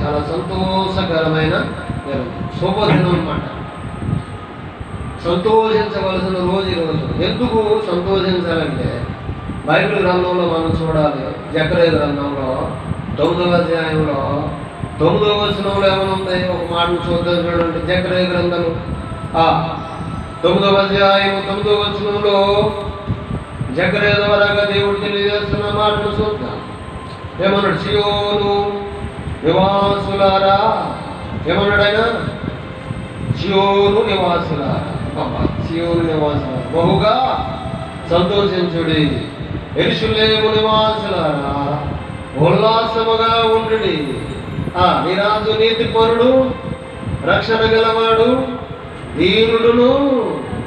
చాలా సంతోషకరమైన శుభదినం అన్నమాట. సంతోషించవలసిన రోజు ఈరోజు. ఎందుకు సంతోషించాలంటే బైబిల్ గ్రంథంలో మనం చూడాలి. జకర్యా గ్రంథంలో 9వ అధ్యాయంలో 9వ వచనంలో ఏమనుంది? ఒక మాటను చూద్దాం చూడండి. జకర్యా గ్రంథం 9వ అధ్యాయం 9వ వచనంలో జకర్యా ద్వారాగా దేవుడు తెలియజేస్తున్న మాటను చూద్దాం. ఏమన్నాడు? సియోను నివాసులారా, ఏమన్నాడు ఆయన? సియోను నివాసులారా, సియోను నివాసులారా బహుగా సంతోషించుడి. యెరూషలేము నివాసులారా ఉల్లాసముగా ఉండుడి. నీ రాజు నీతిపరుడు, రక్షణ గలవాడు, దీనుడును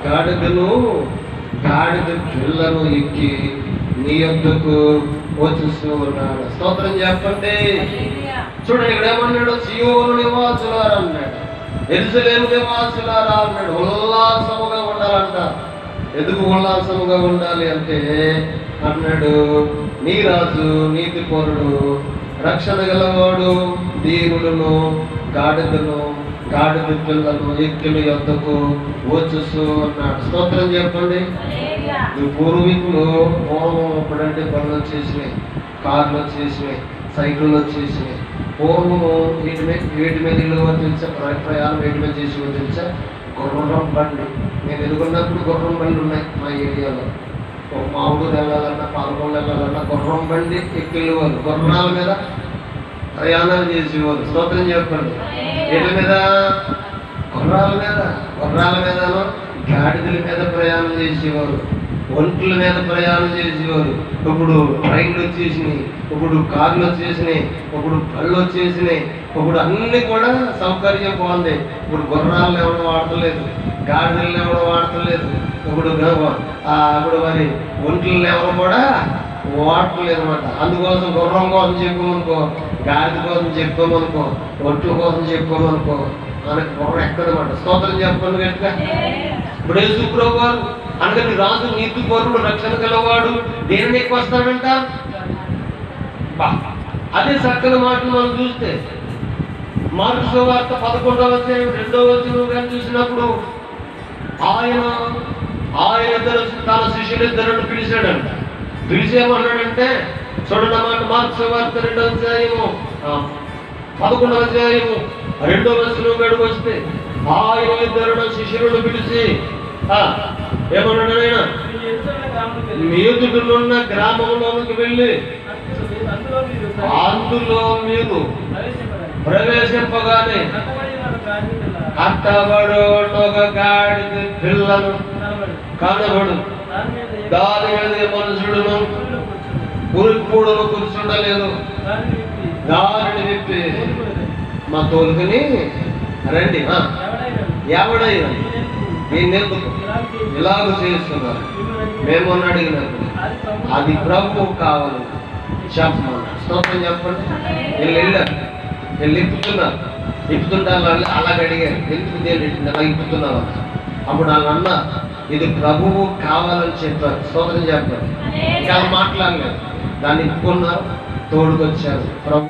గాడిదను గాడిద పిల్లను ఎక్కి నీ యొద్దకు వచ్చేస్తూ ఉన్నాడు. స్తోత్రం చెప్పండి. చూడండి, ఇక్కడ ఏమన్నాడు? సియోను నివాసులారా అన్నాడు, యెరూషలేము నివాసులారా అన్నాడు. ఉల్లాసముగా ఉండాలంట. ఎందుకు ఉల్లాసముగా ఉండాలి అంటే అన్నాడు, నీ రాజు నీతిపరుడు, రక్షణ గలవాడు, దీనులను గాడిదను గాడిద పిల్లలను ఎక్కిన యొద్దకు వచ్చేస్తూ అన్నాడు. స్తోత్రం చెప్పండి. ఈ పూర్వీకులు పూర్వం ఎప్పుడంటే బండ్లు వచ్చేసినాయి, కార్లు వచ్చేసినాయి, సైకిళ్ళు వచ్చేసినాయి. పూర్వము వీటి మీద ఇల్లు తెలుసా? ప్రయాణం వీటి మీద చేసి తెలుసా? గుర్రం బండి. నేను ఎదుగున్నప్పుడు గుర్రం బండ్లు ఉన్నాయి మా ఏరియాలో. ఒక మామిడి వెళ్ళాలన్నా, పాలకొండ వెళ్ళాలన్నా గుర్రం బండి ఎక్కిళ్ళేవారు. గుర్రాల మీద ప్రయాణాలు చేసేవారు. స్తోత్రం చెప్పండి. వీటి మీద గుర్రాల మీదను గాడిదల మీద ప్రయాణం చేసేవారు, ఒంట్ల మీద ప్రయాణం చేసేవారు. ఇప్పుడు ట్రైన్లు వచ్చేసినాయి, ఇప్పుడు కార్లు వచ్చేసినాయి, ఇప్పుడు బళ్ళు వచ్చేసినాయి. ఇప్పుడు అన్ని కూడా సౌకర్యం బాగుంది. ఇప్పుడు గుర్రాలను ఎవరు వాడతలేదు, గాడిదలను ఎవరు వాడతలేదు. ఇప్పుడు మరి ఒంట్లను ఎవరు కూడా వాడలేదు అనమాట. అందుకోసం గుర్రం కోసం చెప్పామనుకో, గాడిద కోసం చెప్పామనుకో, ఒంట్ల కోసం చెప్పామనుకో, మనకి గుర్రం ఎక్కడమాట. స్తోత్రం చెప్పండి గట్టిగా. ఇప్పుడు యేసుప్రభు వారు అనగా రాజు నీతిపరుడు, రక్షణ గలవాడు, దేనిని ఎక్కువ వస్తాడంట? అదే చక్కని మాటలు మనం చూస్తే మార్కు సువార్త 11వ అధ్యాయం 2వ వచనం కానీ చూసినప్పుడు ఆయన తన శిష్యులిద్దరును పిలిచాడంట. పిలిచేమన్నాడంటే చూడండి మాట, మార్కు సువార్త 2వ అధ్యాయము 11వ అధ్యాయము 2వ వచనం గడుగు వస్తే ఆయన ఇద్దరు శిష్యులను పిలిచి ఏమన్నాడు? ఆయన మీ ఎదుటనున్న గ్రామంలోనికి వెళ్ళి అందులో మీరు ప్రవేశింపగానే కట్టబడు ఒక గాడిద పిల్లను కనబడు, దాని మీద మనుషుడును ఉరుక్కుడును కూర్చుండలేదు. దానిని విప్పి మా తోలుకుని రండి. ఎవడైనా దీన్ని ఎందుకు ఇలాగ చేస్తున్నారు? మేము అడిగినప్పుడు అది ప్రభువు కావాలి చెప్పమన్నారు. స్తోత్రం చెప్పండి. వెళ్ళి ఇప్పుతున్నారు అలాగ అడిగారు, ఎందుకు దేని అలా ఇప్పుతున్నావు? అప్పుడు వాళ్ళు అన్న ఇది ప్రభువు కావాలని చెప్పారు. స్తోత్రం చెప్పండి. ఇంకా మాట్లాడలేదు. దాన్ని ఇప్పుకున్నారు, తోడుకొచ్చారు. ప్రభు